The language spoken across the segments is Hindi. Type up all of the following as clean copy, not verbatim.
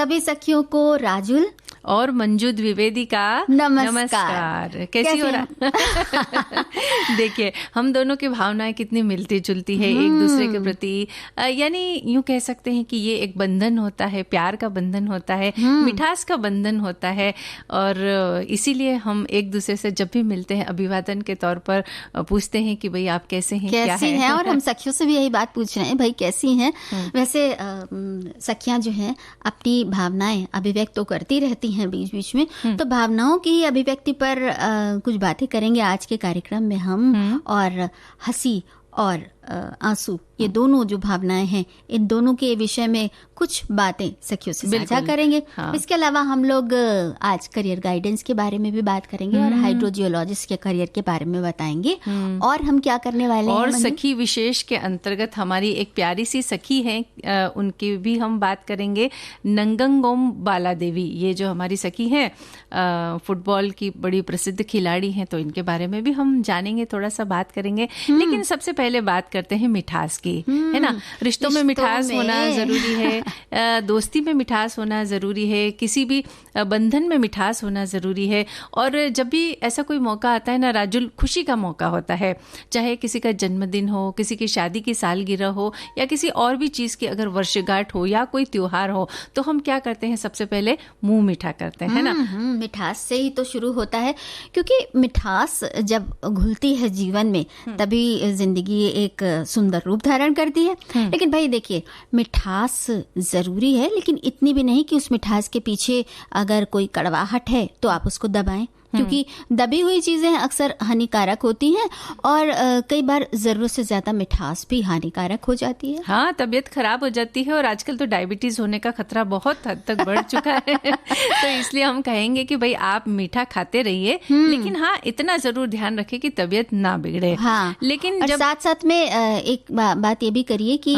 सभी सखियों को राजुल और मंजू द्विवेदी का नमस्कार। कैसी हो रहा? देखिए, हम दोनों की भावनाएं कितनी मिलती जुलती है एक दूसरे के प्रति। यानी यूं कह सकते हैं कि ये एक बंधन होता है, प्यार का बंधन होता है, मिठास का बंधन होता है। और इसीलिए हम एक दूसरे से जब भी मिलते हैं अभिवादन के तौर पर पूछते हैं कि भाई आप कैसे हैं, क्या है? और हम सखियों से भी यही बात पूछ रहे हैं, भाई कैसी हैं। वैसे सखियां जो हैं अपनी भावनाएं अभिव्यक्त तो करती रहती हैं बीच बीच में, तो भावनाओं की अभिव्यक्ति पर कुछ बातें करेंगे आज के कार्यक्रम में हम। और हंसी और आंसू, ये दोनों जो भावनाएं हैं, इन दोनों के विषय में कुछ बातें सखियों से साझा करेंगे। हाँ। इसके अलावा हम लोग आज करियर गाइडेंस के बारे में भी बात करेंगे और हाइड्रोजियोलॉजिस्ट के करियर के बारे में बताएंगे। और हम क्या करने वाले हैं, और सखी विशेष के अंतर्गत हमारी एक प्यारी सी सखी है, उनकी भी हम बात करेंगे। नंगंगोम बाला देवी, ये जो हमारी सखी है, फुटबॉल की बड़ी प्रसिद्ध खिलाड़ी हैं, तो इनके बारे में भी हम जानेंगे, थोड़ा सा बात करेंगे। लेकिन सबसे पहले बात करते हैं मिठास की, है ना। रिश्तों में मिठास होना जरूरी है, दोस्ती में मिठास होना जरूरी है, किसी भी बंधन में मिठास होना जरूरी है। और जब भी ऐसा कोई मौका आता है ना राजुल, खुशी का मौका होता है, चाहे किसी का जन्मदिन हो, किसी की शादी की सालगिरह हो, या किसी और भी चीज की अगर वर्षगांठ हो या कोई त्योहार हो, तो हम क्या करते हैं, सबसे पहले मुंह मीठा करते हैं, है ना। मिठास से ही तो शुरू होता है, क्योंकि मिठास जब घुलती है जीवन में तभी जिंदगी एक सुंदर रूप धारण करती है। लेकिन भाई देखिए, मिठास जरूरी है, लेकिन इतनी भी नहीं कि उस मिठास के पीछे अगर कोई कड़वाहट है तो आप उसको दबाएं, क्योंकि दबी हुई चीजें अक्सर हानिकारक होती हैं और कई बार जरूरत से ज्यादा मिठास भी हानिकारक हो जाती है। हाँ, तबीयत खराब हो जाती है और आजकल तो डायबिटीज होने का खतरा बहुत हद तक बढ़ चुका है। तो इसलिए हम कहेंगे कि भाई आप मीठा खाते रहिए, लेकिन हाँ इतना जरूर ध्यान रखें कि तबीयत ना बिगड़े। हाँ, लेकिन जब साथ साथ में एक बात ये भी करिए कि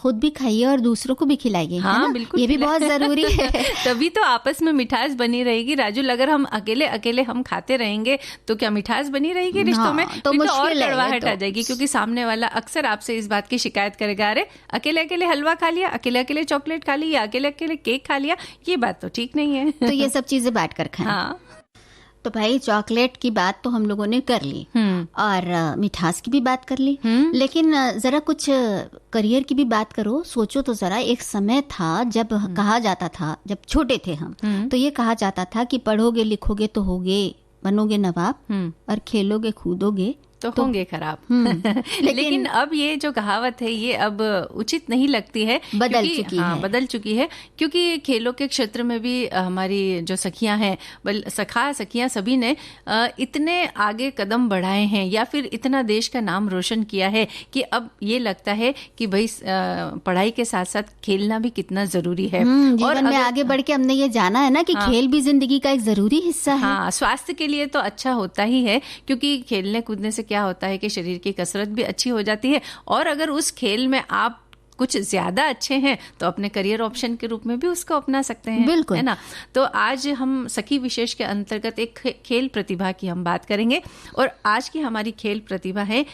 खुद भी खाइए और दूसरों को भी खिलाइए। हाँ बिल्कुल, ये भी बहुत जरूरी है। तभी तो आपस में मिठास बनी रहेगी राजुल। अगर हम अकेले अकेले हम खाते रहेंगे तो क्या मिठास बनी रहेगी रिश्तों में? तो और कड़वाहट आ जाएगी, क्योंकि सामने वाला अक्सर आपसे इस बात की शिकायत करेगा, अरे अकेले अकेले हलवा खा लिया, अकेले अकेले चॉकलेट खा ली, या अकेले अकेले केक खा लिया। ये बात तो ठीक नहीं है। तो ये सब चीजें बांट कर खाएं। हाँ, तो भाई चॉकलेट की बात तो हम लोगों ने कर ली और मिठास की भी बात कर ली, लेकिन जरा कुछ करियर की भी बात करो। सोचो तो जरा, एक समय था जब कहा जाता था, जब छोटे थे हम, तो ये कहा जाता था कि पढ़ोगे लिखोगे तो होगे, बनोगे नवाब, और खेलोगे कूदोगे तो होंगे खराब। लेकिन अब ये जो कहावत है ये अब उचित नहीं लगती है, बदल चुकी है, क्योंकि खेलों के क्षेत्र में भी हमारी जो सखियां हैं, सखियां सभी ने इतने आगे कदम बढ़ाए हैं या फिर इतना देश का नाम रोशन किया है कि अब ये लगता है कि भाई पढ़ाई के साथ साथ खेलना भी कितना जरूरी है। और में आगे बढ़ के हमने ये जाना है ना कि खेल भी जिंदगी का एक जरूरी हिस्सा है। हाँ, स्वास्थ्य के लिए तो अच्छा होता ही है, क्योंकि खेलने कूदने से क्या होता है कि शरीर की कसरत भी अच्छी हो जाती है। और अगर उस खेल में आप कुछ ज्यादा अच्छे हैं तो अपने करियर ऑप्शन के रूप में भी उसको अपना सकते हैं, बिल्कुल, है ना। तो आज हम सखी विशेष के अंतर्गत एक खेल प्रतिभा की हम बात करेंगे। और आज की हमारी खेल प्रतिभा है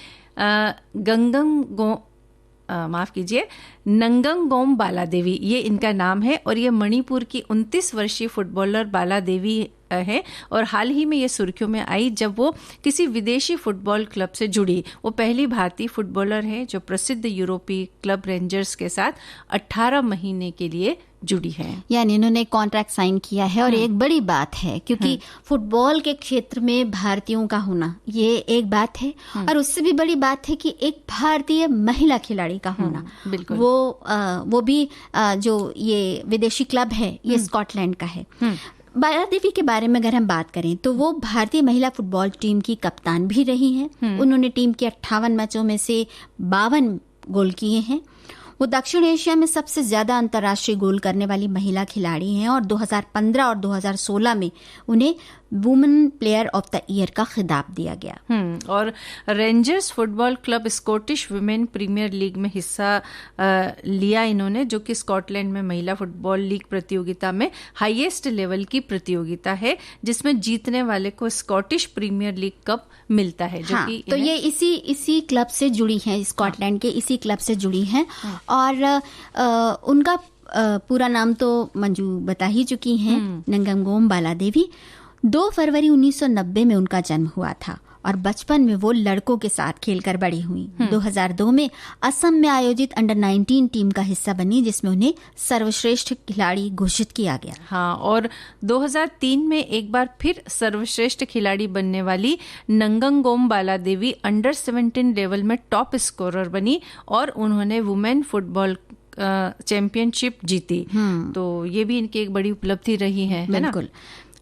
नंगंगोम बाला देवी, ये इनका नाम है। और ये मणिपुर की 29 वर्षीय फुटबॉलर बाला देवी है और हाल ही में ये सुर्खियों में आई जब वो किसी विदेशी फुटबॉल क्लब से जुड़ी। वो पहली भारतीय फुटबॉलर है जो प्रसिद्ध यूरोपीय क्लब रेंजर्स के साथ 18 महीने के लिए जुड़ी है। यानी इन्होंने कॉन्ट्रैक्ट साइन किया है। और एक बड़ी बात है, क्योंकि फुटबॉल के क्षेत्र में भारतीयों का होना ये एक बात है, और उससे भी बड़ी बात है कि एक भारतीय महिला खिलाड़ी का होना। बिल्कुल, वो भी जो ये विदेशी क्लब है ये स्कॉटलैंड का है। बाला देवी के बारे में अगर हम बात करें तो वो भारतीय महिला फुटबॉल टीम की कप्तान भी रही हैं। उन्होंने टीम के 58 मैचों में से 52 गोल किए हैं। वो दक्षिण एशिया में सबसे ज्यादा अंतर्राष्ट्रीय गोल करने वाली महिला खिलाड़ी हैं और 2015 और 2016 में उन्हें women player of the year का खिताब दिया गया। और rangers football club Scottish women premiere league में हिस्सा लिया इन्होंने, जो कि स्कॉटलैंड में महिला फुटबॉल लीग प्रतियोगिता में हाईएस्ट लेवल की प्रतियोगिता है, जिसमें जीतने वाले को स्कॉटिश प्रीमियर लीग कप मिलता है। जो कि तो ये इसी क्लब से जुड़ी हैं, स्कॉटलैंड के इसी क्लब से जुड़ी हैं। और उनका पूरा नाम तो मंजू बता ही चुकी हैं, नंगंगोम बालादेवी। 2 फरवरी 1990 में उनका जन्म हुआ था और बचपन में वो लड़कों के साथ खेलकर बड़ी हुई। 2002 में असम में आयोजित अंडर 19 टीम का हिस्सा बनी, जिसमें उन्हें सर्वश्रेष्ठ खिलाड़ी घोषित किया गया। हाँ, और 2003 में एक बार फिर सर्वश्रेष्ठ खिलाड़ी बनने वाली नंगंगोम बालादेवी अंडर 17 लेवल में टॉप स्कोरर बनी और उन्होंने वुमेन फुटबॉल चैंपियनशिप जीती। तो ये भी इनकी एक बड़ी उपलब्धि रही है ना? बिल्कुल।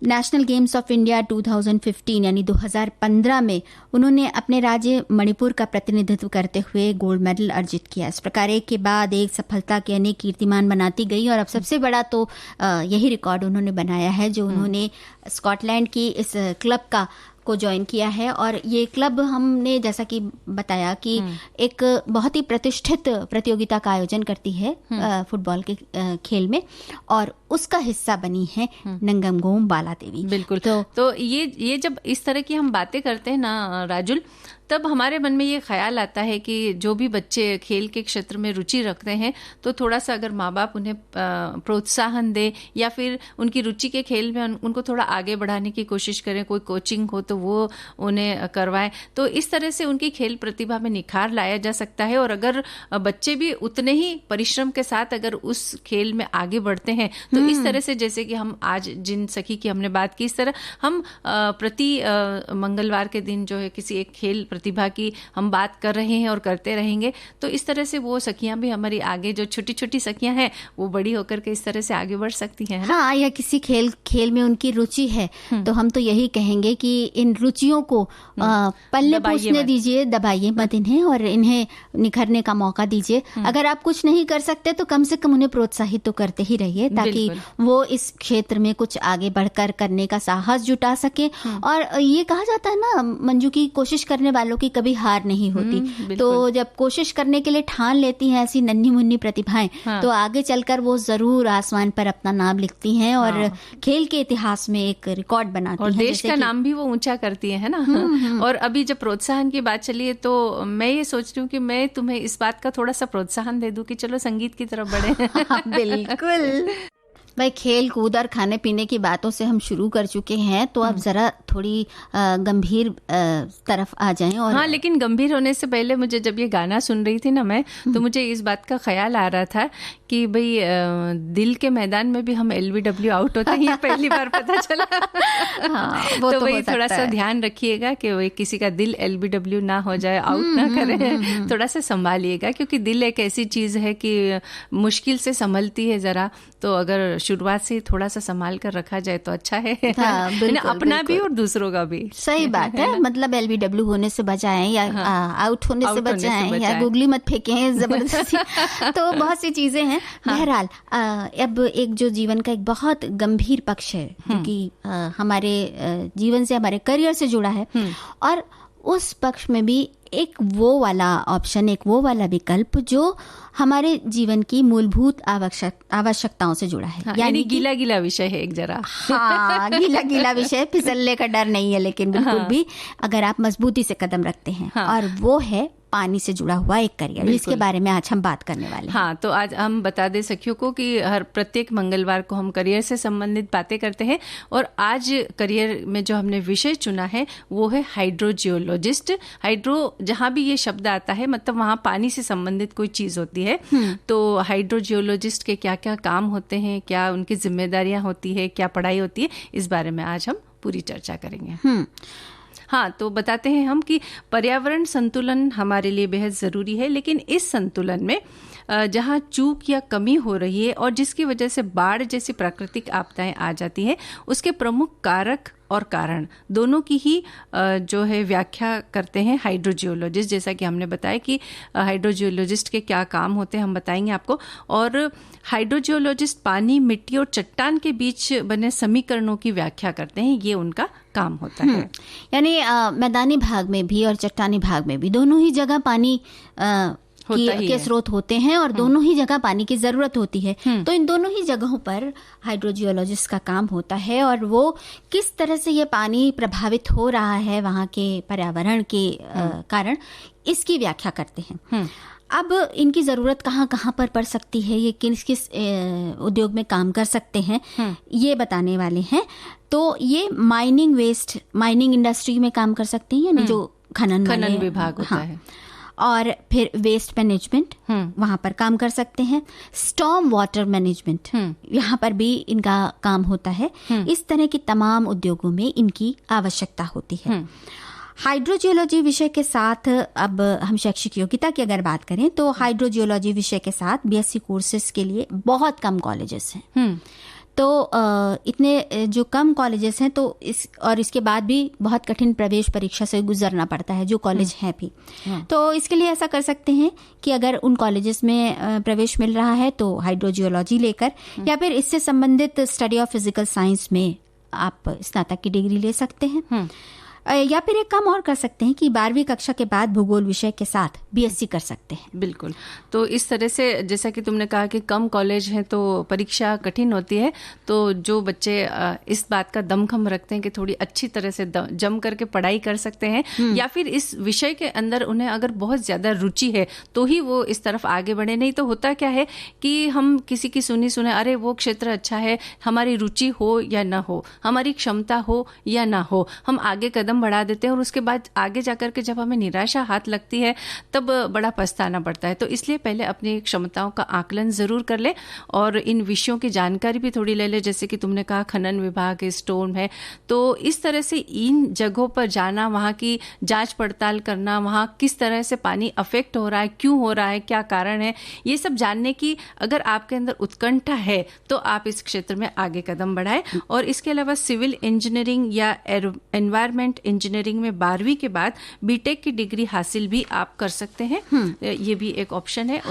नेशनल गेम्स ऑफ इंडिया 2015 यानी 2015 में उन्होंने अपने राज्य मणिपुर का प्रतिनिधित्व करते हुए गोल्ड मेडल अर्जित किया। इस प्रकार एक के बाद एक सफलता के अनेक कीर्तिमान बनाती गई और अब सबसे बड़ा तो यही रिकॉर्ड उन्होंने बनाया है, जो उन्होंने स्कॉटलैंड की इस क्लब को ज्वाइन किया है। और ये क्लब हमने जैसा कि बताया कि एक बहुत ही प्रतिष्ठित प्रतियोगिता का आयोजन करती है फुटबॉल के खेल में, और उसका हिस्सा बनी है नंगंगोम बालादेवी। बिल्कुल। तो ये जब इस तरह की हम बातें करते हैं ना राजुल, तब हमारे मन में ये ख्याल आता है कि जो भी बच्चे खेल के क्षेत्र में रुचि रखते हैं तो थोड़ा सा अगर माँ बाप उन्हें प्रोत्साहन दे या फिर उनकी रुचि के खेल में उनको थोड़ा आगे बढ़ाने की कोशिश करें, कोई कोचिंग हो तो वो उन्हें करवाएं, तो इस तरह से उनकी खेल प्रतिभा में निखार लाया जा सकता है। और अगर बच्चे भी उतने ही परिश्रम के साथ अगर उस खेल में आगे बढ़ते हैं तो इस तरह से, जैसे कि हम आज जिन सखी की हमने बात की, इस तरह हम प्रति मंगलवार के दिन जो है किसी एक खेल प्रतिभा की हम बात कर रहे हैं और करते रहेंगे, तो इस तरह से वो सखियां भी हमारी आगे, जो छोटी छोटी सखियां हैं वो बड़ी होकर के इस तरह से आगे बढ़ सकती हैं। हाँ, या किसी खेल में उनकी रुचि है तो हम तो यही कहेंगे कि इन रुचियों को पल्ले पूछने दीजिए, दबाइए मत इन्हें और इन्हें निखरने का मौका दीजिए। अगर आप कुछ नहीं कर सकते तो कम से कम उन्हें प्रोत्साहित तो करते ही रहिए, ताकि वो इस क्षेत्र में कुछ आगे बढ़कर करने का साहस जुटा सके। और ये कहा जाता है ना मंजू की कोशिश करने वालों की कभी हार नहीं होती। तो जब कोशिश करने के लिए ठान लेती हैं ऐसी नन्ही मुन्नी प्रतिभाएं, तो आगे चलकर वो जरूर आसमान पर अपना नाम लिखती हैं और खेल के इतिहास में एक रिकॉर्ड बनाती हैं, और देश का नाम भी वो ऊंचा करती है ना। और अभी जब प्रोत्साहन की बात चली है तो मैं ये सोच रही हूँ कि मैं तुम्हें इस बात का थोड़ा सा प्रोत्साहन दे दूं कि चलो संगीत की तरफ बढ़े। बिल्कुल भाई, खेल कूद और खाने पीने की बातों से हम शुरू कर चुके हैं, तो अब जरा थोड़ी गंभीर तरफ आ जाएं। और हाँ, लेकिन गंभीर होने से पहले मुझे जब ये गाना सुन रही थी ना मैं, तो मुझे इस बात का ख्याल आ रहा था कि भाई दिल के मैदान में भी हम LBW आउट होते हैं, ये पहली बार पता चला। हाँ, वो तो वही थोड़ा सा ध्यान रखिएगा कि वही किसी का दिल LBW ना हो जाए, आउट ना करे, थोड़ा सा संभालिएगा, क्योंकि दिल एक ऐसी चीज है कि मुश्किल से संभलती है जरा, तो अगर शुरुआत से थोड़ा सा संभाल कर रखा जाए तो अच्छा है। हाँ, बिल्कुल, अपना भी और दूसरों का भी। सही बात है। मतलब LBW होने से बचाएं या आउट होने से बचाएं या गुगली मत फेंकें जबरदस्ती। तो बहुत सी चीजें हैं। बहरहाल अब एक जो जीवन का एक बहुत गंभीर पक्ष है, क्योंकि हमारे जीवन से, हमारे करियर से जुड़ा है, और उस पक्ष में भी एक वो वाला ऑप्शन, एक वो वाला विकल्प जो हमारे जीवन की मूलभूत आवश्यकताओं से जुड़ा है। यानी गीला गीला विषय है एक जरा। हाँ, गीला गीला विषय, फिसलने का डर नहीं है, लेकिन बिल्कुल भी अगर आप मजबूती से कदम रखते हैं। और वो है पानी से जुड़ा हुआ एक करियर, जिसके बारे में आज हम बात करने वाले हैं। हाँ, तो आज हम बता दें सखियों को कि हर प्रत्येक मंगलवार को हम करियर से संबंधित बातें करते हैं, और आज करियर में जो हमने विषय चुना है वो है हाइड्रोजियोलॉजिस्ट। हाइड्रो जहाँ भी ये शब्द आता है मतलब वहाँ पानी से संबंधित कोई चीज होती है। तो हाइड्रोजियोलॉजिस्ट के क्या क्या काम होते हैं, क्या उनकी जिम्मेदारियां होती है, क्या पढ़ाई होती है, इस बारे में आज हम पूरी चर्चा करेंगे। हाँ, तो बताते हैं हम कि पर्यावरण संतुलन हमारे लिए बेहद ज़रूरी है, लेकिन इस संतुलन में जहाँ चूक या कमी हो रही है और जिसकी वजह से बाढ़ जैसी प्राकृतिक आपदाएं आ जाती हैं, उसके प्रमुख कारक और कारण दोनों की ही जो है व्याख्या करते हैं हाइड्रोजियोलॉजिस्ट। जैसा कि हमने बताया कि हाइड्रोजियोलॉजिस्ट के क्या काम होते हैं हम बताएंगे आपको। और हाइड्रोजियोलॉजिस्ट पानी, मिट्टी और चट्टान के बीच बने समीकरणों की व्याख्या करते हैं, ये उनका काम होता है। यानी मैदानी भाग में भी और चट्टानी भाग में भी, दोनों ही जगह पानी के स्रोत होते हैं और दोनों ही जगह पानी की जरूरत होती है। तो इन दोनों ही जगहों पर हाइड्रोजियोलॉजिस्ट का काम होता है और वो किस तरह से ये पानी प्रभावित हो रहा है वहाँ के पर्यावरण के कारण, इसकी व्याख्या करते हैं। अब इनकी ज़रूरत कहाँ पर पड़ सकती है, ये किस किस उद्योग में काम कर सकते हैं, ये बताने वाले हैं। तो ये माइनिंग इंडस्ट्री में काम कर सकते हैं, यानी जो खनन विभाग होता है। और फिर वेस्ट मैनेजमेंट, वहाँ पर काम कर सकते हैं। स्टॉर्म वाटर मैनेजमेंट, यहाँ पर भी इनका काम होता है। इस तरह की तमाम उद्योगों में इनकी आवश्यकता होती है। हाइड्रोजियोलॉजी विषय के साथ अब हम शैक्षिक योग्यता की अगर बात करें तो हाइड्रोजियोलॉजी विषय के साथ बीएससी कोर्सेज के लिए बहुत कम कॉलेजेस हैं। तो इतने जो कम कॉलेजेस हैं तो इसके बाद भी बहुत कठिन प्रवेश परीक्षा से गुजरना पड़ता है जो कॉलेज हैं भी। तो इसके लिए ऐसा कर सकते हैं कि अगर उन कॉलेजेस में प्रवेश मिल रहा है तो हाइड्रोजियोलॉजी लेकर या फिर इससे संबंधित स्टडी ऑफ फिजिकल साइंस में आप स्नातक की डिग्री ले सकते हैं। या फिर एक काम और कर सकते हैं कि 12वीं कक्षा के बाद भूगोल विषय के साथ बीएससी कर सकते हैं। बिल्कुल। तो इस तरह से जैसा कि तुमने कहा कि कम कॉलेज हैं तो परीक्षा कठिन होती है, तो जो बच्चे इस बात का दमखम रखते हैं कि थोड़ी अच्छी तरह से जम करके पढ़ाई कर सकते हैं या फिर इस विषय के अंदर उन्हें अगर बहुत ज़्यादा रुचि है तो ही वो इस तरफ आगे बढ़े। नहीं तो होता क्या है कि हम किसी की सुने अरे वो क्षेत्र अच्छा है, हमारी रुचि हो या ना हो, हमारी क्षमता हो या ना हो, हम आगे कदम बढ़ा देते हैं और उसके बाद आगे जाकर के जब हमें निराशा हाथ लगती है तब बड़ा पछताना पड़ता है। तो इसलिए पहले अपनी क्षमताओं का आकलन जरूर कर ले और इन विषयों की जानकारी भी थोड़ी ले ले। जैसे कि तुमने कहा खनन विभाग है, स्टोर्म है, तो इस तरह से इन जगहों पर जाना, वहाँ की जांच पड़ताल करना, वहाँ किस तरह से पानी अफेक्ट हो रहा है, क्यों हो रहा है, क्या कारण है, ये सब जानने की अगर आपके अंदर उत्कंठा है तो आप इस क्षेत्र में आगे कदम बढ़ाएं। और इसके अलावा सिविल इंजीनियरिंग या एनवायरमेंट इंजीनियरिंग में 12वीं के बाद बीटेक की डिग्री हासिल भी आप कर सकते हैं। ये भी एक ऑप्शन है।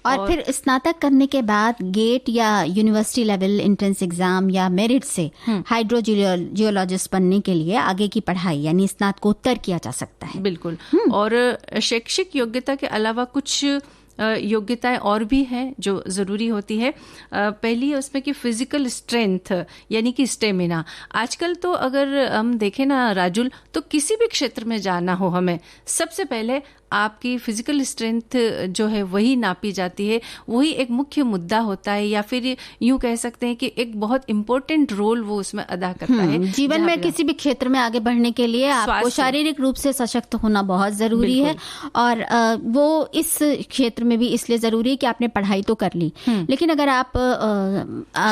और फिर स्नातक करने के बाद गेट या यूनिवर्सिटी लेवल एंट्रेंस एग्जाम या मेरिट से हाइड्रोजियोलॉजिस्ट बनने के लिए आगे की पढ़ाई यानी स्नातकोत्तर किया जा सकता है। बिल्कुल। और शैक्षिक योग्यता के अलावा कुछ योग्यताएं और भी हैं जो ज़रूरी होती है। पहली है उसमें कि फिजिकल स्ट्रेंथ यानी कि स्टेमिना। आजकल तो अगर हम देखें ना राजुल, तो किसी भी क्षेत्र में जाना हो हमें, सबसे पहले आपकी फिजिकल स्ट्रेंथ जो है वही नापी जाती है, वही एक मुख्य मुद्दा होता है, या फिर यूं कह सकते हैं कि एक बहुत इंपॉर्टेंट रोल वो उसमें अदा करता है। जीवन में किसी भी क्षेत्र में आगे बढ़ने के लिए आपको शारीरिक रूप से सशक्त होना बहुत जरूरी है। और वो इस क्षेत्र में भी इसलिए जरूरी है कि आपने पढ़ाई तो कर ली, लेकिन अगर आप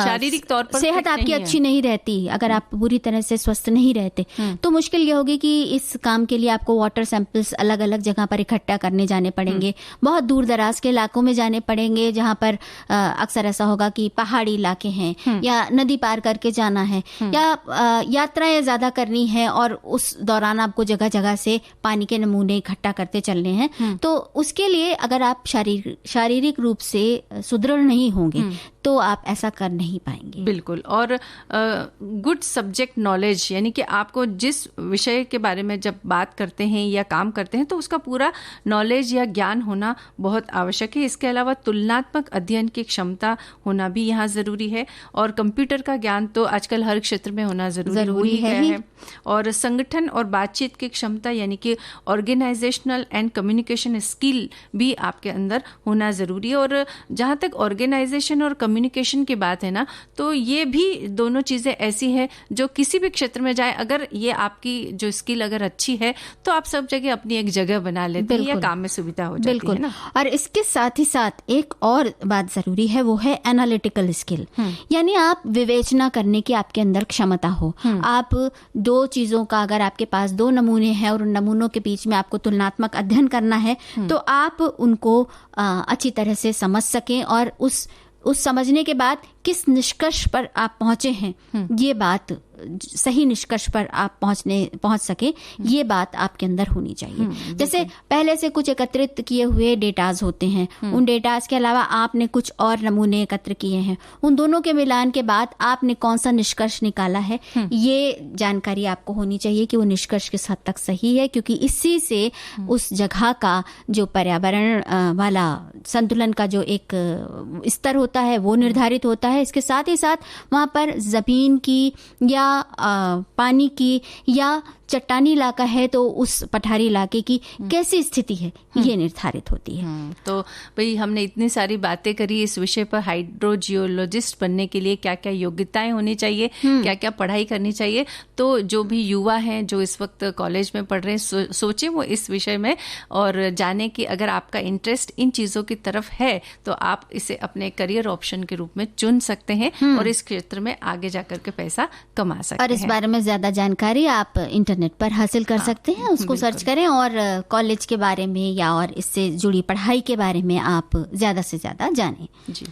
शारीरिक तौर पर सेहत आपकी अच्छी नहीं रहती, अगर आप पूरी तरह से स्वस्थ नहीं रहते, तो मुश्किल ये होगी कि इस काम के लिए आपको वाटर सैंपल्स अलग अलग जगह पर इकट्ठा करने जाने पड़ेंगे, बहुत दूर दराज के इलाकों में जाने पड़ेंगे जहां पर अक्सर ऐसा होगा कि पहाड़ी इलाके हैं या नदी पार करके जाना है या यात्राएं ज्यादा करनी है और उस दौरान आपको जगह जगह से पानी के नमूने इकट्ठा करते चलने हैं। तो उसके लिए अगर आप शारीरिक रूप से सुदृढ़ नहीं होंगे तो आप ऐसा कर नहीं पाएंगे। बिल्कुल। और गुड सब्जेक्ट नॉलेज यानी कि आपको जिस विषय के बारे में जब बात करते हैं या काम करते हैं तो उसका पूरा नॉलेज या ज्ञान होना बहुत आवश्यक है। इसके अलावा तुलनात्मक अध्ययन की क्षमता होना भी यहाँ ज़रूरी है। और कंप्यूटर का ज्ञान तो आजकल हर क्षेत्र में होना ज़रूरी है। और संगठन और बातचीत की क्षमता यानी कि ऑर्गेनाइजेशनल एंड कम्युनिकेशन स्किल भी आपके अंदर होना ज़रूरी है। और जहाँ तक ऑर्गेनाइजेशन और कम्युनिकेशन की बात है ना, तो ये भी दोनों चीज़ें ऐसी है जो किसी भी क्षेत्र में जाए, अगर ये आपकी जो स्किल अगर अच्छी है तो आप सब जगह अपनी एक जगह बना लेते हैं या काम में सुविधा हो जाती है ना। और इसके साथ ही साथ एक और बात जरूरी है, वो है एनालिटिकल स्किल, यानी आप विवेचना करने की आपके अंदर क्षमता हो। आप दो चीजों का, अगर आपके पास दो नमूने हैं और उन नमूनों के बीच में आपको तुलनात्मक अध्ययन करना है तो आप उनको अच्छी तरह से समझ सकें और उस समझने के बाद किस निष्कर्ष पर आप पहुंचे हैं, ये बात, सही निष्कर्ष पर आप पहुंच सके, ये बात आपके अंदर होनी चाहिए। जैसे पहले से कुछ एकत्रित किए हुए डेटाज होते हैं, उन डेटाज के अलावा आपने कुछ और नमूने एकत्र किए हैं, उन दोनों के मिलान के बाद आपने कौन सा निष्कर्ष निकाला है, ये जानकारी आपको होनी चाहिए कि वो निष्कर्ष किस हद तक सही है, क्योंकि इसी से उस जगह का जो पर्यावरण वाला संतुलन का जो एक स्तर होता है वो निर्धारित होता है। इसके साथ ही साथ वहाँ पर जमीन की या पानी की या चट्टानी इलाका है तो उस पठारी इलाके की कैसी स्थिति है, ये निर्धारित होती है। तो भाई हमने इतनी सारी बातें करी इस विषय पर। हाइड्रोजियोलॉजिस्ट बनने के लिए क्या क्या योग्यताएं होनी चाहिए, क्या क्या पढ़ाई करनी चाहिए। तो जो भी युवा हैं जो इस वक्त कॉलेज में पढ़ रहे हैं, सोचें वो इस विषय में और जाने कि अगर आपका इंटरेस्ट इन चीज़ों की तरफ है तो आप इसे अपने करियर ऑप्शन के रूप में चुन सकते हैं और इस क्षेत्र में आगे जाकर के पैसा कमा सकते हैं। और इस बारे में ज़्यादा जानकारी आप इंटरनेट पर हासिल कर सकते हैं, उसको सर्च करें और कॉलेज के बारे में या और इससे जुड़ी पढ़ाई के बारे में आप ज़्यादा से ज़्यादा जानें। जी,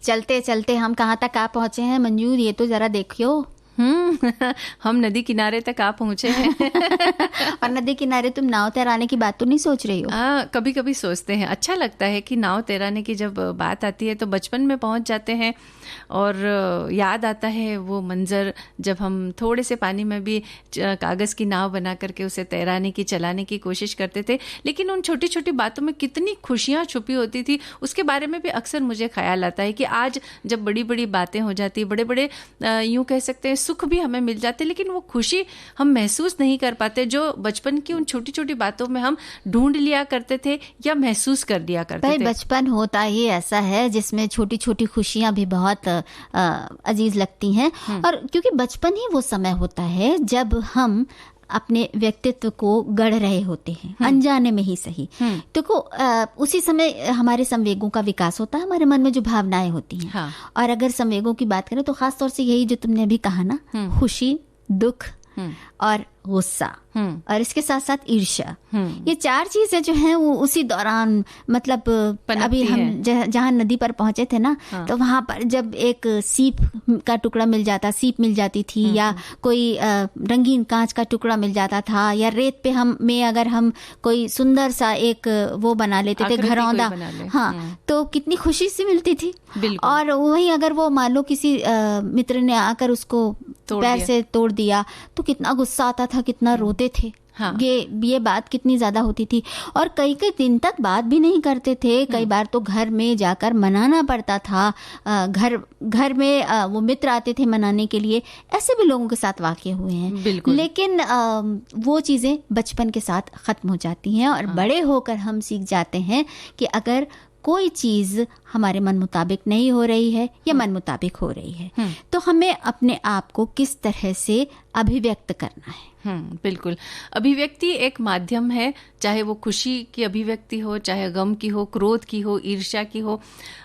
चलते चलते हम कहाँ तक आ पहुँचे हैं मंजू, ये तो ज़रा देखियो। हम नदी किनारे तक आ पहुंचे हैं। और नदी किनारे तुम नाव तैराने की बात तो नहीं सोच रही हो? कभी कभी सोचते हैं, अच्छा लगता है कि नाव तैराने की जब बात आती है तो बचपन में पहुंच जाते हैं और याद आता है वो मंजर जब हम थोड़े से पानी में भी कागज़ की नाव बना करके उसे तैराने की, चलाने की कोशिश करते थे। लेकिन उन छोटी छोटी बातों में कितनी खुशियाँ छुपी होती थी, उसके बारे में भी अक्सर मुझे ख्याल आता है कि आज जब बड़ी बड़ी बातें हो जाती, बड़े बड़े यूँ कह सकते हैं सुख भी हमें मिल जाते, लेकिन वो खुशी हम महसूस नहीं कर पाते जो बचपन की उन छोटी छोटी बातों में हम ढूंढ लिया करते थे या महसूस कर लिया करते थे। बचपन होता ही ऐसा है जिसमें छोटी छोटी खुशियां भी बहुत अजीज लगती हैं। और क्योंकि बचपन ही वो समय होता है जब हम अपने व्यक्तित्व को गढ़ रहे होते हैं, अनजाने में ही सही। देखो उसी समय हमारे संवेगों का विकास होता है, हमारे मन में जो भावनाएं होती हैं। हाँ। और अगर संवेगों की बात करें तो खास तौर से यही जो तुमने अभी कहा ना, खुशी, दुख और गुस्सा और इसके साथ साथ ईर्ष्या, ये चार चीजें जो हैं वो उसी दौरान, मतलब अभी हम जहाँ नदी पर पहुंचे थे ना, तो वहां पर जब एक सीप का टुकड़ा मिल जाता, सीप मिल जाती थी, या कोई रंगीन कांच का टुकड़ा मिल जाता था, या रेत पे अगर हम कोई सुंदर सा एक वो बना लेते थे, घरौंदा, हाँ, तो कितनी खुशी सी मिलती थी। और वही अगर वो मान लो किसी मित्र ने आकर उसको पैर से तोड़ दिया तो कितना गुस्सा आता था, कितना रोते थे। हाँ। ये बात कितनी ज्यादा होती थी। और कई दिन तक बात भी नहीं करते थे, कई बार तो घर में जाकर मनाना पड़ता था, घर में वो मित्र आते थे मनाने के लिए। ऐसे भी लोगों के साथ वाकये हुए हैं। लेकिन वो चीजें बचपन के साथ खत्म हो जाती हैं और बड़े होकर हम सीख जाते हैं कि अगर कोई चीज हमारे मन मुताबिक नहीं हो रही है या मन मुताबिक हो रही है तो हमें अपने आप को किस तरह से अभिव्यक्त करना है। बिल्कुल, अभिव्यक्ति एक माध्यम है, चाहे वो खुशी की अभिव्यक्ति हो, चाहे गम की हो, क्रोध की हो, ईर्ष्या की हो।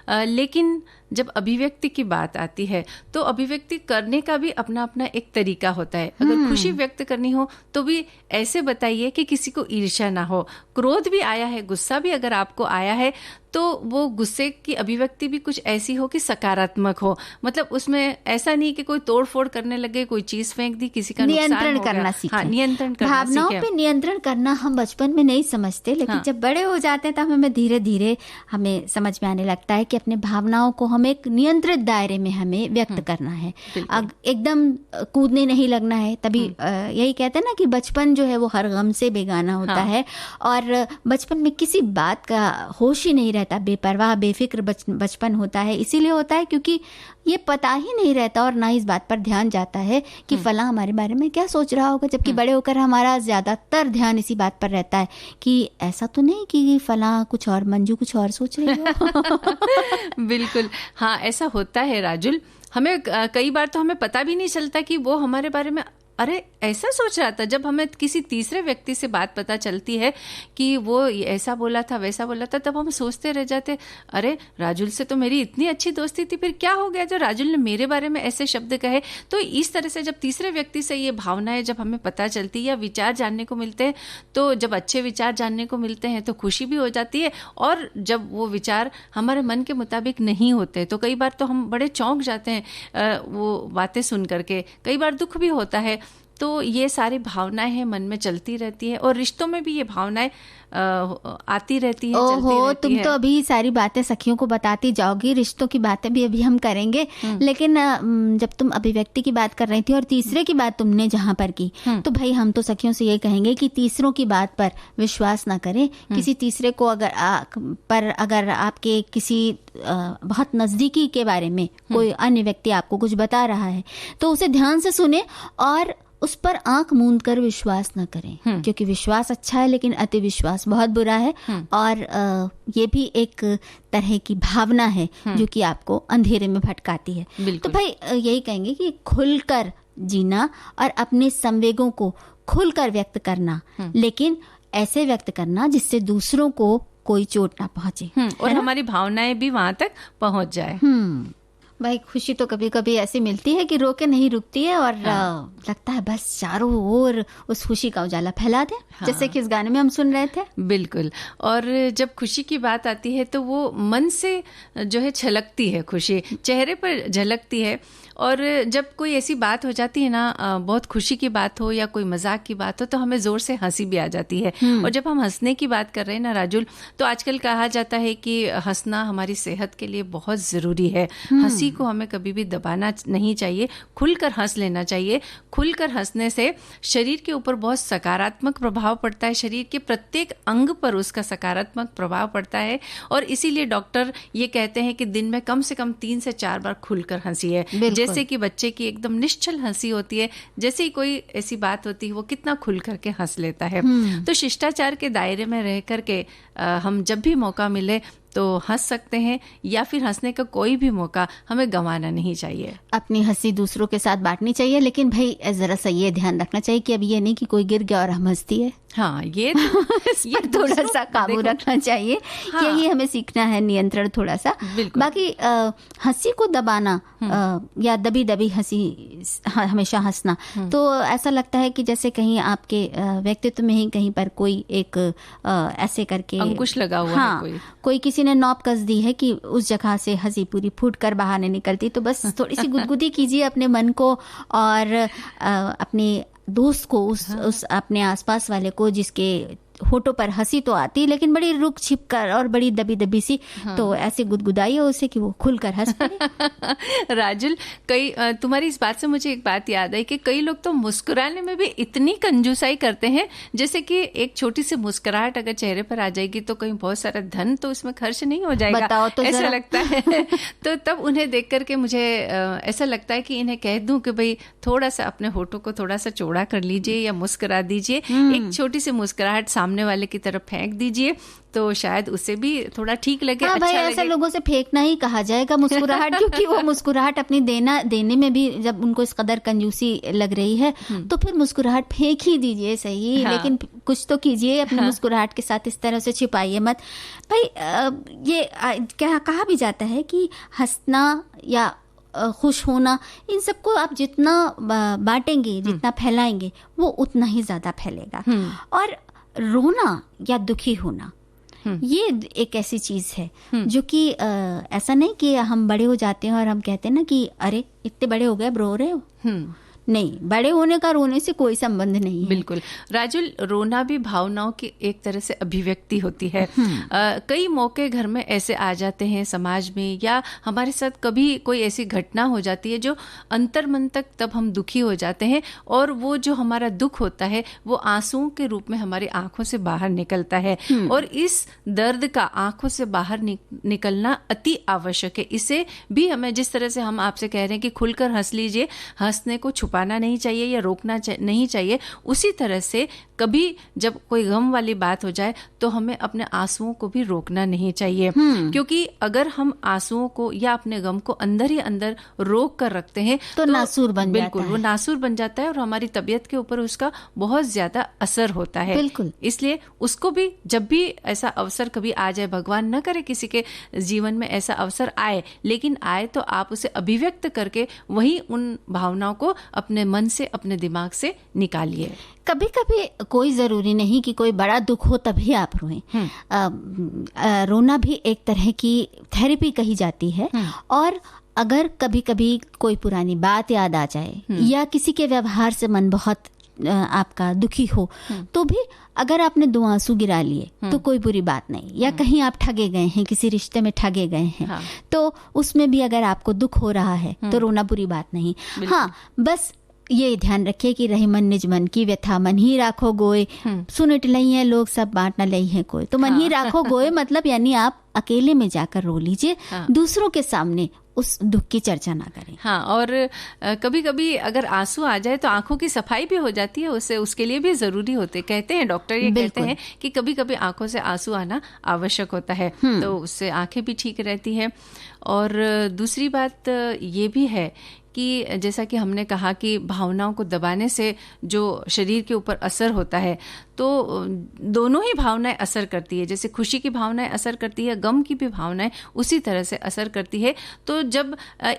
लेकिन जब अभिव्यक्ति की बात आती है तो अभिव्यक्ति करने का भी अपना अपना एक तरीका होता है। अगर खुशी व्यक्त करनी हो तो भी ऐसे बताइए कि किसी को ईर्ष्या ना हो। क्रोध भी आया है, गुस्सा भी अगर आपको आया है तो वो गुस्से की अभिव्यक्ति भी कुछ ऐसी हो कि सकारात्मक हो। मतलब उसमें ऐसा नहीं कि कोई तोड़ फोड़ करने लगे, कोई चीज फेंक दी, किसी का नियंत्रण करना सीखें। हाँ, नियंत्रण करना भावनाओं पे नियंत्रण करना हम बचपन में नहीं समझते, लेकिन जब बड़े हो जाते हैं तब हमें धीरे धीरे हमें समझ में आने लगता है कि अपने भावनाओं को हम एक नियंत्रित दायरे में हमें व्यक्त करना है। एकदम कूदने नहीं लगना है। तभी यही कहते हैं ना कि बचपन जो है वो हर गम से बेगाना होता है और बचपन में किसी बात का होश ही नहीं रहता, बेपरवाह बेफिक्र बचपन होता है। इसीलिए होता है क्योंकि ये पता ही नहीं रहता और ना इस बात पर ध्यान जाता है कि फला हमारे बारे में क्या सोच रहा होगा। जबकि बड़े होकर हमारा ज्यादातर ध्यान इसी बात पर रहता है कि ऐसा तो नहीं कि फला कुछ और, मंजू कुछ और सोच रही हो। बिल्कुल, हाँ, ऐसा होता है राजुल। हमें कई बार तो हमें पता भी नहीं चलता कि वो हमारे बारे में अरे ऐसा सोच रहा था। जब हमें किसी तीसरे व्यक्ति से बात पता चलती है कि वो ऐसा बोला था वैसा बोला था, तब हम सोचते रह जाते, अरे राजुल से तो मेरी इतनी अच्छी दोस्ती थी, फिर क्या हो गया जो राजुल ने मेरे बारे में ऐसे शब्द कहे। तो इस तरह से जब तीसरे व्यक्ति से ये भावनाएं जब हमें पता चलती है या विचार जानने को मिलते हैं, तो जब अच्छे विचार जानने को मिलते हैं तो खुशी भी हो जाती है, और जब वो विचार हमारे मन के मुताबिक नहीं होते तो कई बार तो हम बड़े चौंक जाते हैं वो बातें सुन करके, कई बार दुख भी होता है। तो ये सारी भावनाएं हैं, मन में चलती रहती है, और रिश्तों में भी ये भावनाएं आती रहती है, चलती रहती तुम है। तो अभी सारी बातें सखियों को बताती जाओगी, रिश्तों की बातें भी अभी हम करेंगे, लेकिन जब तुम अभिव्यक्ति की बात कर रही थी और तीसरे की बात तुमने जहाँ पर की, तो भाई हम तो सखियों से ये कहेंगे कि तीसरों की बात पर विश्वास ना करें। किसी तीसरे को अगर आपके किसी बहुत नजदीकी के बारे में कोई अन्य व्यक्ति आपको कुछ बता रहा है तो उसे ध्यान से सुने और उस पर आंख मूंद कर विश्वास न करें, क्योंकि विश्वास अच्छा है लेकिन अति विश्वास बहुत बुरा है, और ये भी एक तरह की भावना है जो कि आपको अंधेरे में भटकाती है। तो भाई यही कहेंगे कि खुलकर जीना और अपने संवेगों को खुलकर व्यक्त करना, लेकिन ऐसे व्यक्त करना जिससे दूसरों को कोई चोट ना पहुंचे और हमारी भावनाएं भी वहां तक पहुंच जाए। भाई खुशी तो कभी कभी ऐसी मिलती है कि रोके नहीं रुकती है, और लगता है बस चारों ओर उस खुशी का उजाला फैला दे, जैसे कि इस गाने में हम सुन रहे थे। बिल्कुल। और जब खुशी की बात आती है तो वो मन से जो है छलकती है, खुशी चेहरे पर झलकती है। और जब कोई ऐसी बात हो जाती है ना, बहुत खुशी की बात हो या कोई मजाक की बात हो, तो हमें जोर से हंसी भी आ जाती है। और जब हम हंसने की बात कर रहे हैं ना राजुल, तो आजकल कहा जाता है कि हंसना हमारी सेहत के लिए बहुत ज़रूरी है। हंसी को हमें कभी भी दबाना नहीं चाहिए, खुलकर हंस लेना चाहिए। खुलकर हंसने से शरीर के ऊपर बहुत सकारात्मक प्रभाव पड़ता है, शरीर के प्रत्येक अंग पर उसका सकारात्मक प्रभाव पड़ता है। और इसीलिए डॉक्टर ये कहते हैं कि दिन में कम से कम 3 से 4 बार खुलकर हंसिए। जैसे कि बच्चे की एकदम निश्चल हंसी होती है, जैसे ही कोई ऐसी बात होती है वो कितना खुल करके हंस लेता है। तो शिष्टाचार के दायरे में रह करके हम जब भी मौका मिले तो हंस सकते हैं, या फिर हंसने का कोई भी मौका हमें गंवाना नहीं चाहिए। अपनी हंसी दूसरों के साथ बांटनी चाहिए, लेकिन भाई जरा सा ये ध्यान रखना चाहिए कि अब ये नहीं कि कोई गिर गया और हम हंसती है। हाँ, ये थोड़ा सा काबू रखना चाहिए। हाँ, यही हमें सीखना है, नियंत्रण थोड़ा सा। बाकी हंसी को दबाना या दबी दबी हंसी, हमेशा हंसना, तो ऐसा लगता है कि जैसे कहीं आपके व्यक्तित्व में ही कहीं पर कोई एक ऐसे करके अंकुश लगा हुआ है, कोई किसी ने नौप कस दी है कि उस जगह से हंसी पूरी फूट कर बाहर नहीं निकलती। तो बस थोड़ी सी गुदगुदी कीजिए अपने मन को, और अपने दोस्त को, उस अपने आसपास वाले को जिसके होठों पर हंसी तो आती लेकिन बड़ी रुक छिप कर और बड़ी दबी दबी सी, तो ऐसे गुदगुदाइए उसे कि वो खुलकर हंस पड़े। राजुल, तुम्हारी इस बात से मुझे एक बात याद आई कि कई लोग तो मुस्कुराने में भी इतनी कंजूसाई करते हैं, जैसे कि एक छोटी सी मुस्कुराहट अगर चेहरे पर आ जाएगी तो कहीं बहुत सारा धन तो उसमें खर्च नहीं हो जाएगा, बताओ तो ऐसा लगता है। तो तब उन्हें देख करके मुझे ऐसा लगता है कि इन्हें कह दूं कि भाई थोड़ा सा अपने होठों को थोड़ा सा चौड़ा कर लीजिए या मुस्कुरा दीजिए, एक छोटी सी मुस्कुराहट सामने वाले की तरफ फेंक दीजिए, तो शायद उसे भी थोड़ा ठीक लगे। हाँ, अच्छा भाई ऐसे लोगों से फेंकना ही कहा जाएगा मुस्कुराहट, क्योंकि वो मुस्कुराहट अपनी देने में भी जब उनको इस कदर कंजूसी लग रही है तो फिर मुस्कुराहट फेंक ही दीजिए, सही। हाँ। लेकिन कुछ तो कीजिए अपनी मुस्कुराहट के साथ, इस तरह से छिपाइए मत। भाई ये क्या कहा भी जाता है कि हंसना या खुश होना, इन सबको आप जितना बांटेंगे, जितना फैलाएंगे, वो उतना ही ज्यादा फैलेगा। और रोना या दुखी होना, ये एक ऐसी चीज है जो कि ऐसा नहीं कि हम बड़े हो जाते हैं और हम कहते हैं ना कि अरे इतने बड़े हो गए, अब रो रहे हो। नहीं, बड़े होने का रोने से कोई संबंध नहीं है। बिल्कुल राजुल, रोना भी भावनाओं की एक तरह से अभिव्यक्ति होती है। कई मौके घर में ऐसे आ जाते हैं समाज में, या हमारे साथ कभी कोई ऐसी घटना हो जाती है जो अंतर्मन तक तब हम दुखी हो जाते हैं, और वो जो हमारा दुख होता है वो आंसुओं के रूप में हमारी आंखों से बाहर निकलता है। और इस दर्द का आंखों से बाहर निकलना अति आवश्यक है। इसे भी हमें, जिस तरह से हम आपसे कह रहे हैं कि खुलकर हंस लीजिए, हंसने को छुपाना नहीं चाहिए या रोकना नहीं चाहिए। उसी तरह से कभी जब कोई गम वाली बात हो जाए तो हमें अपने आंसुओं को भी रोकना नहीं चाहिए, क्योंकि अगर हम आंसुओं को या अपने गम को अंदर ही अंदर रोक कर रखते हैं तो नासूर बन जाता है। बिल्कुल, वो नासूर बन जाता है और हमारी तबीयत के ऊपर उसका बहुत ज्यादा असर होता है। बिल्कुल। इसलिए उसको भी, जब भी ऐसा अवसर कभी आ जाए, भगवान न करे किसी के जीवन में ऐसा अवसर आए, लेकिन आए तो आप उसे अभिव्यक्त करके वही उन भावनाओं को अपने मन से, अपने दिमाग से निकालिए। कभी कभी कोई जरूरी नहीं कि कोई बड़ा दुख हो तभी आप रोएं। रोना भी एक तरह की थेरेपी कही जाती है। और अगर कभी कभी कोई पुरानी बात याद आ जाए या किसी के व्यवहार से मन बहुत आपका दुखी हो, तो भी अगर आपने 2 आंसू गिरा लिए तो कोई बुरी बात नहीं। या कहीं आप ठगे गए हैं, किसी रिश्ते में ठगे गए हैं, तो उसमें भी अगर आपको दुख हो रहा है तो रोना बुरी बात नहीं। हाँ, बस ये ध्यान रखिए कि रही मन निज मन की व्यथा, मन ही राखो गोय, सुनट लई है लोग सब बांट न लई है कोई। तो मन ही राखो गोय मतलब यानी आप अकेले में जाकर रो लीजिए, दूसरों के सामने उस दुख की चर्चा ना करें। हाँ, और कभी कभी अगर आंसू आ जाए तो आंखों की सफाई भी हो जाती है, उसके लिए भी जरूरी होते, कहते हैं डॉक्टर, ये कहते हैं कि कभी कभी आंखों से आंसू आना आवश्यक होता है, तो उससे आंखें भी ठीक रहती है। और दूसरी बात ये भी है कि जैसा कि हमने कहा कि भावनाओं को दबाने से जो शरीर के ऊपर असर होता है, तो दोनों ही भावनाएं असर करती है। जैसे खुशी की भावनाएं असर करती है, गम की भी भावनाएं उसी तरह से असर करती है। तो जब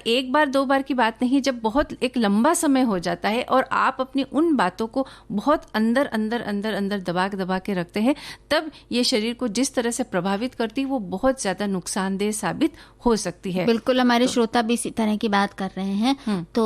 एक बार 2 बार की बात नहीं, जब बहुत एक लंबा समय हो जाता है और आप अपनी उन बातों को बहुत अंदर अंदर अंदर अंदर दबा के रखते हैं, तब ये शरीर को जिस तरह से प्रभावित करती है वो बहुत ज्यादा नुकसानदेह साबित हो सकती है। बिल्कुल, हमारे श्रोता भी इसी तरह की बात कर रहे हैं। तो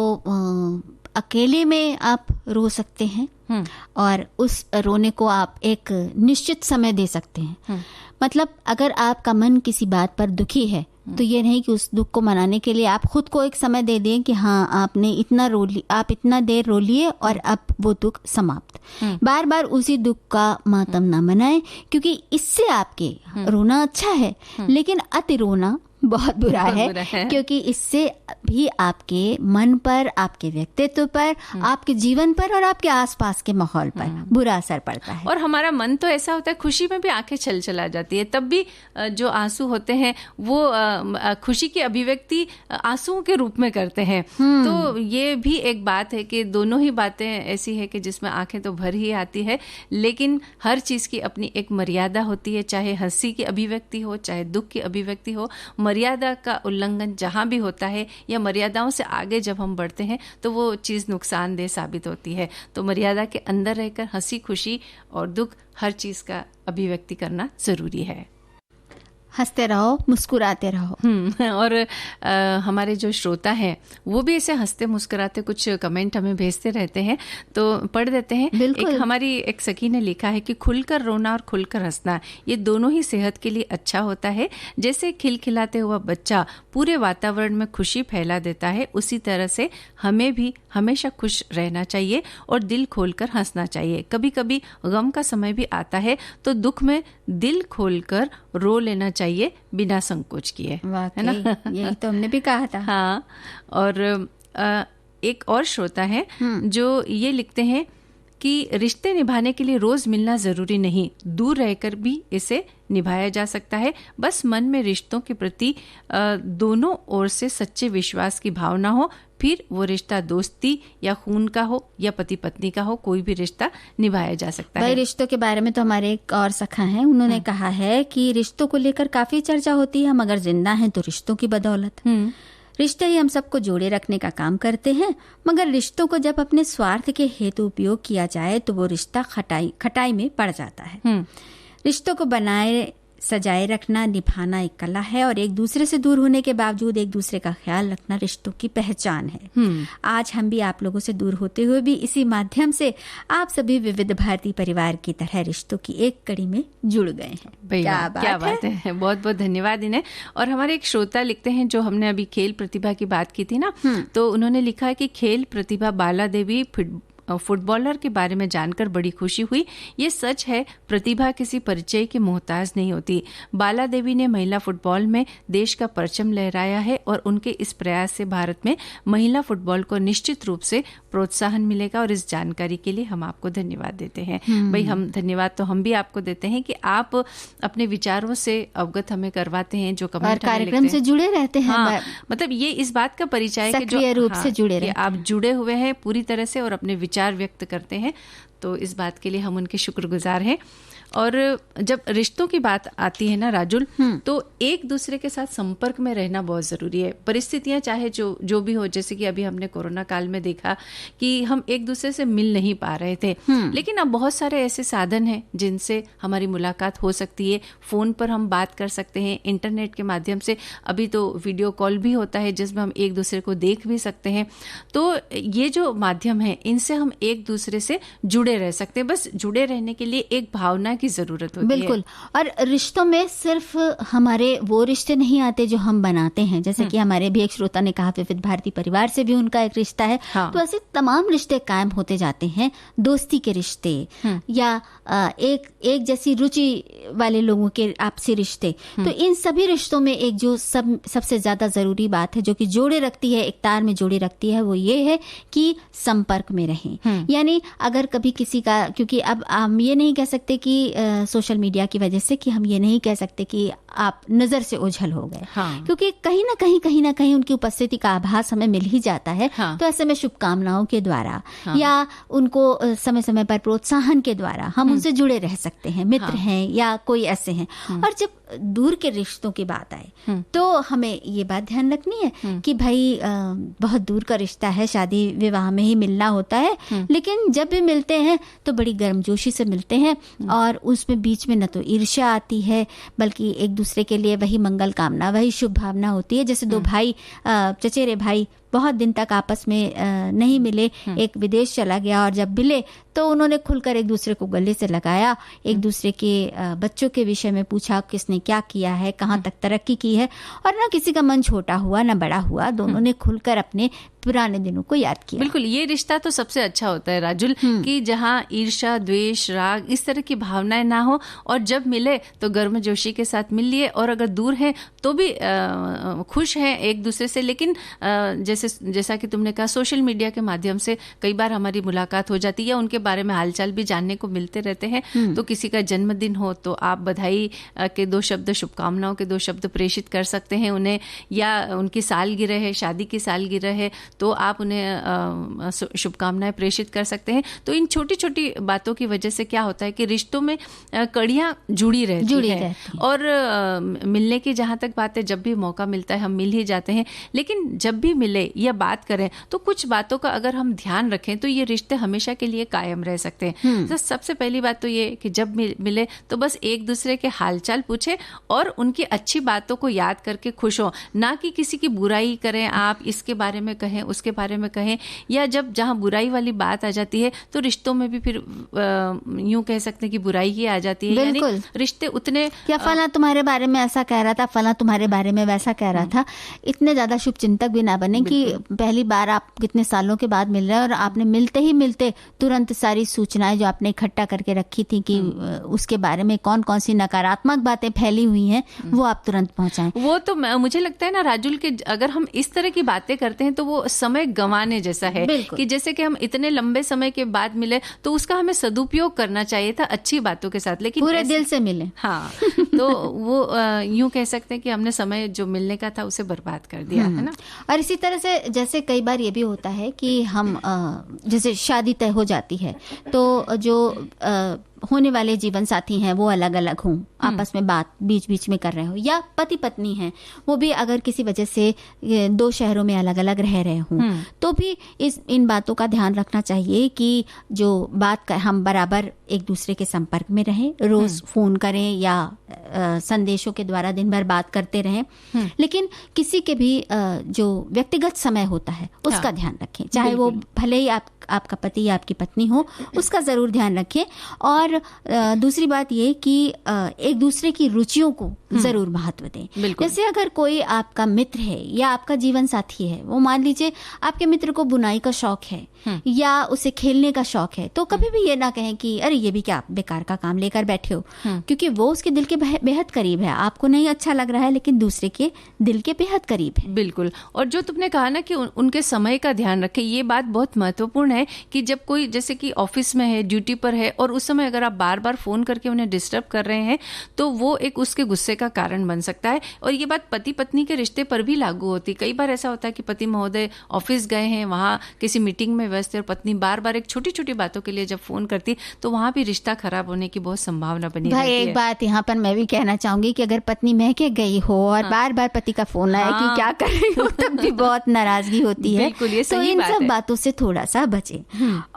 अकेले में आप रो सकते हैं और उस रोने को आप एक निश्चित समय दे सकते हैं। मतलब अगर आपका मन किसी बात पर दुखी है तो ये नहीं कि उस दुख को मनाने के लिए आप खुद को एक समय दे दें कि हाँ आपने इतना रो ली, आप इतना देर रो लिए और अब वो दुख समाप्त। बार बार उसी दुख का मातम ना मनाएं, क्योंकि इससे आपके रोना अच्छा है लेकिन अति रोना बहुत बुरा है, क्योंकि इससे भी आपके मन पर, आपके व्यक्तित्व पर, आपके जीवन पर और आपके आसपास के माहौल पर बुरा असर पड़ता है। और हमारा मन तो ऐसा होता है, खुशी में भी आंखें चला जाती है, तब भी जो आंसू होते हैं वो खुशी की अभिव्यक्ति आंसुओं के रूप में करते हैं। तो ये भी एक बात है कि दोनों ही बातें ऐसी है कि जिसमें आंखें तो भर ही आती है, लेकिन हर चीज की अपनी एक मर्यादा होती है। चाहे हंसी की अभिव्यक्ति हो, चाहे दुख की अभिव्यक्ति हो, मर्यादा का उल्लंघन जहां भी होता है या मर्यादाओं से आगे जब हम बढ़ते हैं तो वो चीज़ नुकसानदेह साबित होती है। तो मर्यादा के अंदर रहकर हंसी, खुशी और दुख हर चीज़ का अभिव्यक्ति करना जरूरी है। हंसते रहो, मुस्कुराते रहो। और हमारे जो श्रोता हैं वो भी ऐसे हंसते मुस्कुराते कुछ कमेंट हमें भेजते रहते हैं, तो पढ़ देते हैं। हमारी एक सखी ने लिखा है कि खुलकर रोना और खुलकर हंसना ये दोनों ही सेहत के लिए अच्छा होता है। जैसे खिलखिलाते हुआ बच्चा पूरे वातावरण में खुशी फैला देता है, उसी तरह से हमें भी हमेशा खुश रहना चाहिए और दिल खोलकर हंसना चाहिए। कभी कभी गम का समय भी आता है तो दुख में दिल खोलकर रो लेना चाहिए बिना संकोच किए, है ना? यही तो हमने भी कहा था। हाँ, और एक और श्रोता है जो ये लिखते हैं कि रिश्ते निभाने के लिए रोज मिलना जरूरी नहीं, दूर रहकर भी इसे निभाया जा सकता है। बस मन में रिश्तों के प्रति दोनों ओर से सच्चे विश्वास की भावना हो, फिर वो रिश्ता दोस्ती या खून का हो या पति पत्नी का हो, कोई भी रिश्ता निभाया जा सकता है। रिश्तों के बारे में तो हमारे एक और सखा हैं, उन्होंने कहा है कि रिश्तों को लेकर काफी चर्चा होती है, हम अगर जिंदा हैं तो रिश्तों की बदौलत। रिश्ते ही हम सबको जोड़े रखने का काम करते हैं, मगर रिश्तों को जब अपने स्वार्थ के हेतु उपयोग किया जाए तो वो रिश्ता खटाई में पड़ जाता है। रिश्तों को बनाए सजाए रखना, निभाना एक कला है और एक दूसरे से दूर होने के बावजूद एक दूसरे का ख्याल रखना रिश्तों की पहचान है। आज हम भी आप लोगों से दूर होते हुए भी इसी माध्यम से आप सभी विविध भारती परिवार की तरह रिश्तों की एक कड़ी में जुड़ गए हैं। क्या बात है। बहुत बहुत धन्यवाद इन्हें। और हमारे एक श्रोता लिखते हैं, जो हमने अभी खेल प्रतिभा की बात की थी ना, तो उन्होंने लिखा है कि खेल प्रतिभा बाला देवी फुटबॉलर के बारे में जानकर बड़ी खुशी हुई। ये सच है, प्रतिभा किसी परिचय की मोहताज नहीं होती। बाला देवी ने महिला फुटबॉल में देश का परचम लहराया है और उनके इस प्रयास से भारत में महिला फुटबॉल को निश्चित रूप से प्रोत्साहन मिलेगा। और इस जानकारी के लिए हम आपको धन्यवाद देते हैं। भाई, हम धन्यवाद तो हम भी आपको देते हैं कि आप अपने विचारों से अवगत हमें करवाते हैं, जो कमेंट और कार्यक्रम से जुड़े रहते हैं। हाँ, मतलब ये इस बात का परिचय है कि सक्रिय रूप से जुड़े रहते हैं, आप जुड़े हुए हैं पूरी तरह से और अपने विचार व्यक्त करते हैं। तो इस बात के लिए हम उनके शुक्रगुजार हैं। और जब रिश्तों की बात आती है ना राजुल, तो एक दूसरे के साथ संपर्क में रहना बहुत ज़रूरी है। परिस्थितियां चाहे जो भी हो, जैसे कि अभी हमने कोरोना काल में देखा कि हम एक दूसरे से मिल नहीं पा रहे थे, लेकिन अब बहुत सारे ऐसे साधन हैं जिनसे हमारी मुलाकात हो सकती है। फ़ोन पर हम बात कर सकते हैं, इंटरनेट के माध्यम से अभी तो वीडियो कॉल भी होता है जिसमें हम एक दूसरे को देख भी सकते हैं। तो ये जो माध्यम है, इनसे हम एक दूसरे से जुड़े रह सकते हैं। बस जुड़े रहने के लिए एक भावना की जरूरत होती है। बिल्कुल। और रिश्तों में सिर्फ हमारे वो रिश्ते नहीं आते जो हम बनाते हैं, जैसे कि हमारे भी एक श्रोता ने कहा विविध भारती परिवार से भी उनका एक रिश्ता है। हाँ। तो ऐसे तमाम रिश्ते कायम होते जाते हैं, दोस्ती के रिश्ते या एक जैसी रुचि वाले लोगों के आपसी रिश्ते। तो इन सभी रिश्तों में एक जो सबसे ज्यादा जरूरी बात है, जो कि जोड़े रखती है, एक तार में जोड़े रखती है, वो ये है कि संपर्क में रहें। यानी अगर कभी किसी का, क्योंकि अब हम ये नहीं कह सकते कि सोशल मीडिया की वजह से, कि हम ये नहीं कह सकते कि आप नजर से ओझल हो गए। हाँ। क्योंकि कहीं ना कहीं उनकी उपस्थिति का आभास हमें मिल ही जाता है। हाँ। तो ऐसे में शुभकामनाओं के द्वारा, हाँ, या उनको समय समय पर प्रोत्साहन के द्वारा हम उनसे जुड़े रह सकते हैं, मित्र हाँ, हैं या कोई ऐसे हैं। और जब दूर के रिश्तों की बात आए तो हमें ये बात ध्यान रखनी है कि भाई बहुत दूर का रिश्ता है, शादी विवाह में ही मिलना होता है, लेकिन जब भी मिलते हैं तो बड़ी गर्मजोशी से मिलते हैं और उसमें बीच में न तो ईर्ष्या आती है, बल्कि एक दूसरे के लिए वही मंगल कामना, वही शुभ भावना होती है। जैसे दो भाई, चचेरे भाई बहुत दिन तक आपस में नहीं मिले, एक विदेश चला गया और जब मिले तो उन्होंने खुलकर एक दूसरे को गले से लगाया, एक दूसरे के बच्चों के विषय में पूछा, किसने क्या किया है, कहाँ तक तरक्की की है, और ना किसी का मन छोटा हुआ ना बड़ा हुआ, दोनों ने खुलकर अपने पुराने दिनों को याद किया। बिल्कुल, ये रिश्ता तो सबसे अच्छा होता है राजुल, कि जहाँ ईर्ष्या, द्वेष, राग, इस तरह की भावनाएं ना हो, और जब मिले तो गर्मजोशी के साथ मिल लिए, और अगर दूर हैं तो भी खुश हैं एक दूसरे से। लेकिन जैसा कि तुमने कहा, सोशल मीडिया के माध्यम से कई बार हमारी मुलाकात हो जाती है, उनके बारे में हालचाल भी जानने को मिलते रहते हैं। तो किसी का जन्मदिन हो तो आप बधाई के 2 शब्द, शुभकामनाओं के 2 शब्द प्रेषित कर सकते हैं उन्हें, या उनकी सालगिरह है, शादी की सालगिरह है, तो आप उन्हें शुभकामनाएं प्रेषित कर सकते हैं। तो इन छोटी छोटी बातों की वजह से क्या होता है कि रिश्तों में कड़ियां जुड़ी रहती है। और मिलने की जहां तक बात है, जब भी मौका मिलता है हम मिल ही जाते हैं, लेकिन जब भी मिले या बात करें तो कुछ बातों का अगर हम ध्यान रखें तो ये रिश्ते हमेशा के लिए कायम रह सकते हैं। तो सबसे पहली बात तो ये कि जब मिले तो बस एक दूसरे के हालचाल पूछे और उनकी अच्छी बातों को याद करके खुश हो, ना कि किसी की बुराई करें, आप इसके बारे में कहें, उसके बारे में कहें, या जब जहां बुराई वाली बात आ जाती है तो रिश्तों में भी फिर यूं कह सकते हैं कि बुराई ही आ जाती है। यानी रिश्ते उतने, या फला तुम्हारे बारे में ऐसा कह रहा था, फला तुम्हारे बारे में वैसा कह रहा था, इतने ज्यादा शुभ चिंतक भी ना बने कि पहली बार आप कितने सालों के बाद मिल रहे हैं और आपने मिलते ही मिलते तुरंत सारी सूचनाएं जो आपने इकट्ठा करके रखी थी कि उसके बारे में कौन कौन सी नकारात्मक बातें फैली हुई हैं, वो आप तुरंत पहुंचाएं। वो तो मुझे लगता है ना राजुल के, अगर हम इस तरह की बातें करते हैं तो वो समय गंवाने जैसा है, कि जैसे कि हम इतने लंबे समय के बाद मिले तो उसका हमें सदुपयोग करना चाहिए था अच्छी बातों के साथ, लेकिन पूरे दिल से मिले। हाँ, तो वो यूं कह सकते हैं कि हमने समय जो मिलने का था उसे बर्बाद कर दिया, है ना। और इसी तरह से जैसे कई बार ये भी होता है कि हम जैसे शादी तय हो जाती है तो जो होने वाले जीवन साथी हैं वो अलग अलग हों, आपस में बात बीच बीच में कर रहे हो, या पति पत्नी हैं वो भी अगर किसी वजह से 2 शहरों में अलग अलग रह रहे हों, तो भी इन बातों का ध्यान रखना चाहिए कि जो बात हम बराबर एक दूसरे के संपर्क में रहें, रोज फोन करें या संदेशों के द्वारा दिन भर बात करते रहें, लेकिन किसी के भी जो व्यक्तिगत समय होता है उसका ध्यान रखें, चाहे वो भले ही आप आपका पति या आपकी पत्नी हो, उसका ज़रूर ध्यान रखें। और दूसरी बात ये कि एक दूसरे की रुचियों को ज़रूर महत्व दें। जैसे अगर कोई आपका मित्र है या आपका जीवन साथी है, वो मान लीजिए आपके मित्र को बुनाई का शौक है या उसे खेलने का शौक है, तो कभी भी ये ना कहें कि अरे ये भी क्या बेकार का काम लेकर बैठे हो, क्योंकि वो उसके दिल के बेहद करीब है। आपको नहीं अच्छा लग रहा है लेकिन दूसरे के दिल के बेहद करीब है। बिल्कुल। और जो तुमने कहा ना कि उनके समय का ध्यान रखें, ये बात बहुत महत्वपूर्ण है कि जब कोई जैसे कि ऑफिस में है, ड्यूटी पर है, और उस समय अगर आप बार बार फोन करके उन्हें डिस्टर्ब कर रहे हैं तो वो एक उसके गुस्से का कारण बन सकता है। और ये बात पति पत्नी के रिश्ते पर भी लागू होती है। कई बार ऐसा होता है कि पति महोदय ऑफिस गए हैं, वहाँ किसी मीटिंग में व्यस्त है, और पत्नी बार बार एक छोटी छोटी बातों के लिए जब फोन करती तो वहाँ भी रिश्ता खराब होने की बहुत संभावना बनी रहती है। एक बात यहाँ पर मैं भी कहना चाहूंगी कि अगर पत्नी महके गई हो और बार बार पति का फोन आया कि क्या कर रही हो, तब भी बहुत नाराजगी होती है। तो इन सब बातों से थोड़ा सा बचें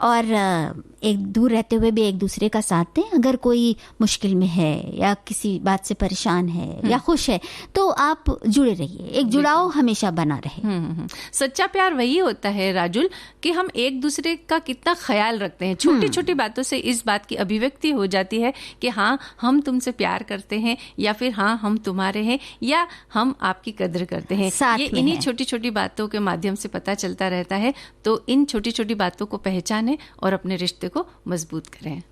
और एक दूर रहते हुए भी एक दूसरे का साथ दें। अगर कोई मुश्किल में है या किसी बात से परेशान है या खुश है तो आप जुड़े रहिए, एक जुड़ाव हमेशा बना रहे। सच्चा प्यार वही होता है राजुल कि हम एक दूसरे का कितना ख्याल रखते हैं। छोटी छोटी बातों से इस बात की अभिव्यक्ति हो जाती है कि हाँ हम तुमसे प्यार करते हैं, या फिर हाँ हम तुम्हारे हैं, या हम आपकी कदर करते हैं। ये इन्हीं छोटी छोटी बातों के माध्यम से पता चलता रहता है। तो इन छोटी छोटी बातों को पहचानें और अपने रिश्ते को मजबूत करें।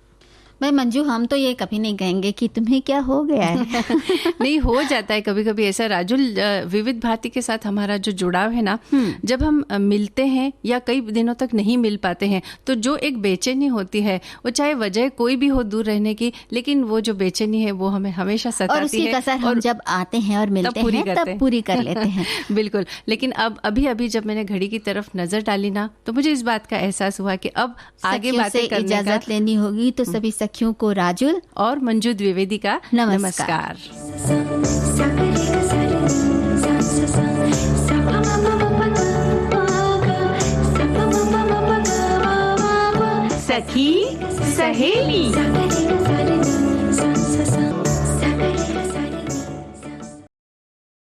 भाई मंजू, हम तो ये कभी नहीं कहेंगे कि तुम्हें क्या हो गया है। नहीं, हो जाता है कभी कभी ऐसा राजुल। विविध भारती के साथ हमारा जो जुड़ाव है ना, जब हम मिलते हैं या कई दिनों तक नहीं मिल पाते हैं तो जो एक बेचैनी होती है, वो चाहे वजह कोई भी हो दूर रहने की, लेकिन वो जो बेचैनी है वो हमें हमेशा सताती है। और उसकी कसर हम जब आते हैं और मिलते हैं तब पूरी कर लेते हैं। बिल्कुल। लेकिन अब अभी जब मैंने घड़ी की तरफ नजर डाली ना, तो मुझे इस बात का एहसास हुआ कि अब आगे बातें करने का इजाजत लेनी होगी। तो सभी सखियों को राजुल और मंजू द्विवेदी का नमस्कार। सखी सहेली।